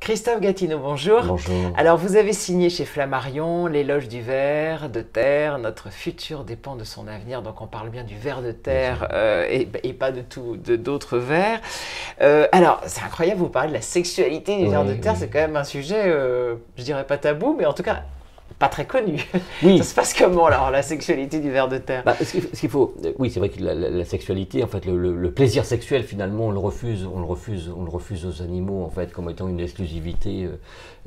Christophe Gatineau, bonjour. Bonjour. Alors, vous avez signé chez Flammarion l'éloge du ver de terre. Notre futur dépend de son avenir. Donc, on parle bien du ver de terre et pas d'autres vers. Alors, c'est incroyable, vous parlez de la sexualité du ver de terre. C'est quand même un sujet, je dirais pas tabou, mais en tout cas, pas très connu. Oui. Ça se passe comment, alors, la sexualité du ver de terre? Ce qu'il faut, oui, c'est vrai que la sexualité, en fait, le plaisir sexuel, finalement, on le refuse aux animaux, en fait, comme étant une exclusivité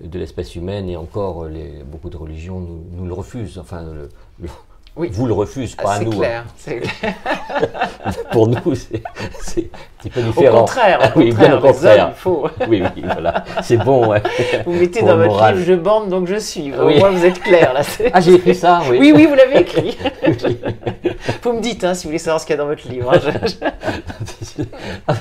de l'espèce humaine, et encore, beaucoup de religions nous le refusent. Enfin, oui. Vous le refusez, pas à nous. C'est clair. Pour nous, c'est pas différent. Au contraire, oui, bien au contraire. Hommes, il faut. Oui, voilà, c'est bon. Ouais. Vous mettez dans votre livre, je bande donc je suis. Au moins, vous êtes clair là. Ah, j'ai écrit ça, oui. Oui, vous l'avez écrit. Vous me dites, si vous voulez savoir ce qu'il y a dans votre livre.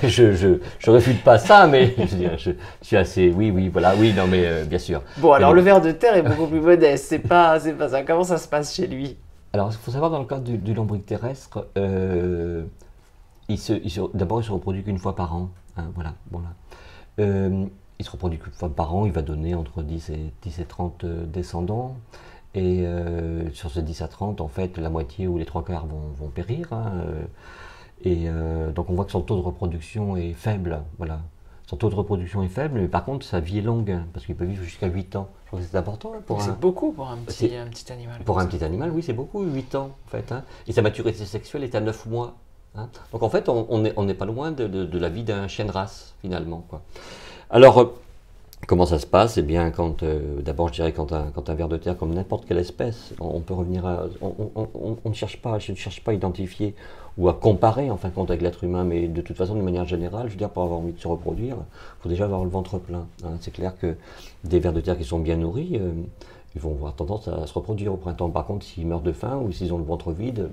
Je réfute pas ça, mais je suis assez. Oui, voilà. Oui, non, mais bien sûr. Bon, alors le ver de terre est beaucoup plus modeste. C'est pas ça. Comment ça se passe chez lui? Alors, il faut savoir, dans le cadre du lombric terrestre, d'abord, il se reproduit qu'une fois par an. Hein, voilà. Bon, là. Il se reproduit qu'une fois par an. Il va donner entre 10 et 30 descendants. Et sur ces 10 à 30, en fait, la moitié ou les trois quarts vont périr. Hein, donc, on voit que son taux de reproduction est faible. Voilà. Son taux de reproduction est faible, mais par contre, sa vie est longue, hein, parce qu'il peut vivre jusqu'à 8 ans. Je crois que c'est important. C'est beaucoup pour un petit animal. Pour un petit animal, oui, c'est beaucoup, 8 ans, en fait. Hein. Et sa maturité sexuelle est à 9 mois. Hein. Donc, en fait, on n'est pas loin de la vie d'un chien de race, finalement. Quoi. Alors, comment ça se passe? Eh bien, d'abord, je dirais, quand un ver de terre, comme n'importe quelle espèce, on peut revenir à... On ne cherche pas, je ne cherche pas à identifier ou à comparer, en fin de compte, avec l'être humain, mais de toute façon, de manière générale, je veux dire, pour avoir envie de se reproduire, il faut déjà avoir le ventre plein. Hein. C'est clair que des vers de terre qui sont bien nourris, ils vont avoir tendance à se reproduire au printemps. Par contre, s'ils meurent de faim ou s'ils ont le ventre vide,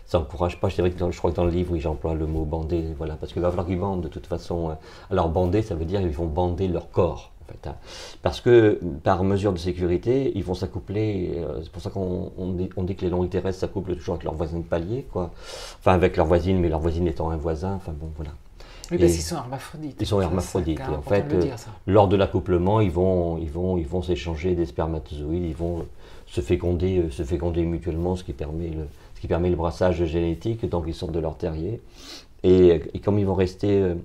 ça n'encourage pas. C'est vrai que je crois que dans le livre, oui, j'emploie le mot bander, voilà, parce qu'il va falloir qu'ils bandent de toute façon. Alors, bander, ça veut dire qu'ils vont bander leur corps. En fait, hein. Parce que par mesure de sécurité, ils vont s'accoupler. C'est pour ça qu'on dit que les lombrics terrestres s'accouplent toujours avec leurs voisins de palier, quoi. Enfin, avec leur voisine, mais leur voisine étant un voisin. Enfin bon, voilà. Oui, parce qu'ils sont hermaphrodites. Ils sont hermaphrodites. Et en fait, lors de l'accouplement, ils vont s'échanger des spermatozoïdes, ils vont se féconder mutuellement, ce qui permet le brassage génétique, donc ils sortent de leur terrier. Et comme ils vont rester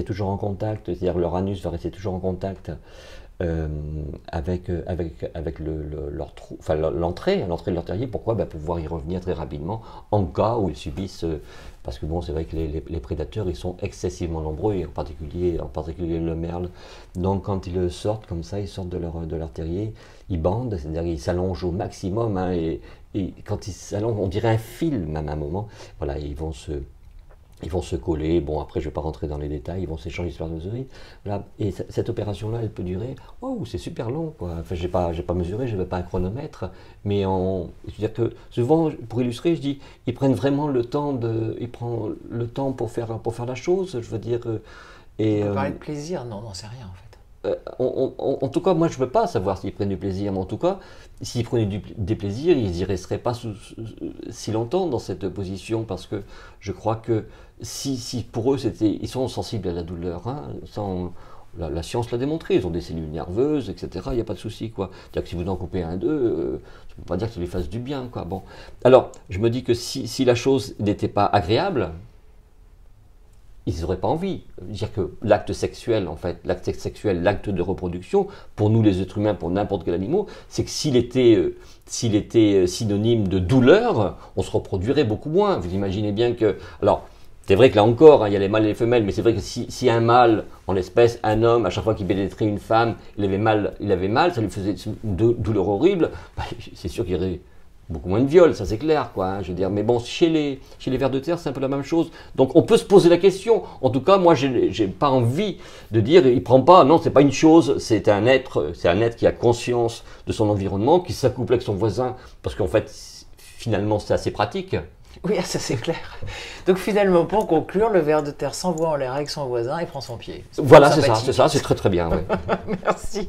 toujours en contact, c'est-à-dire leur anus va rester toujours en contact avec leur trou, enfin l'entrée de leur terrier. Pourquoi? Pour pouvoir y revenir très rapidement en cas où ils subissent, parce que bon, c'est vrai que les prédateurs, ils sont excessivement nombreux, et en particulier le merle. Donc quand ils sortent comme ça, ils sortent de leur terrier, ils bandent, c'est-à-dire ils s'allongent au maximum, hein, et quand ils s'allongent, on dirait un fil même à un moment. Voilà, ils vont se coller. Bon, après, je ne vais pas rentrer dans les détails. Ils vont s'échanger les spermatozoïdes. Voilà. Et cette opération-là, elle peut durer. Oh, c'est super long, quoi. Enfin, j'ai pas mesuré, je n'avais pas un chronomètre. Mais je veux dire que souvent, pour illustrer, je dis, ils prennent vraiment le temps pour faire la chose. Je veux dire. On peut parler de plaisir? Non, c'est rien, en fait. En tout cas, moi, je ne veux pas savoir s'ils prennent du plaisir, mais en tout cas, s'ils prenaient des plaisirs, ils n'y resteraient pas si longtemps dans cette position, parce que je crois que si pour eux, ils sont sensibles à la douleur, hein, la science l'a démontré, ils ont des cellules nerveuses, etc., il n'y a pas de souci, quoi. C'est-à-dire que si vous en coupez un d'eux, ça ne peut pas dire que ça lui fasse du bien, quoi. Bon. Alors, je me dis que si la chose n'était pas agréable, ils n'auraient pas envie. C'est-à-dire que l'acte sexuel, en fait, l'acte de reproduction, pour nous les êtres humains, pour n'importe quel animal, c'est que s'il était synonyme de douleur, on se reproduirait beaucoup moins. Vous imaginez bien que... Alors, c'est vrai que là encore, hein, il y a les mâles et les femelles, mais c'est vrai que si un mâle, en l'espèce, un homme, à chaque fois qu'il pénétrait une femme, il avait mal, ça lui faisait une douleur horrible, c'est sûr qu'il y aurait beaucoup moins de viols, ça c'est clair, quoi. Hein, je veux dire, mais bon, chez les vers de terre, c'est un peu la même chose. Donc on peut se poser la question. En tout cas, moi, j'ai pas envie de dire, il prend pas. Non, c'est pas une chose. C'est un être qui a conscience de son environnement, qui s'accouple avec son voisin, parce qu'en fait, finalement, c'est assez pratique. Oui, ça c'est clair. Donc finalement, pour conclure, le ver de terre s'envoie en l'air avec son voisin et prend son pied. Voilà, c'est ça, c'est très très bien. Ouais. Merci.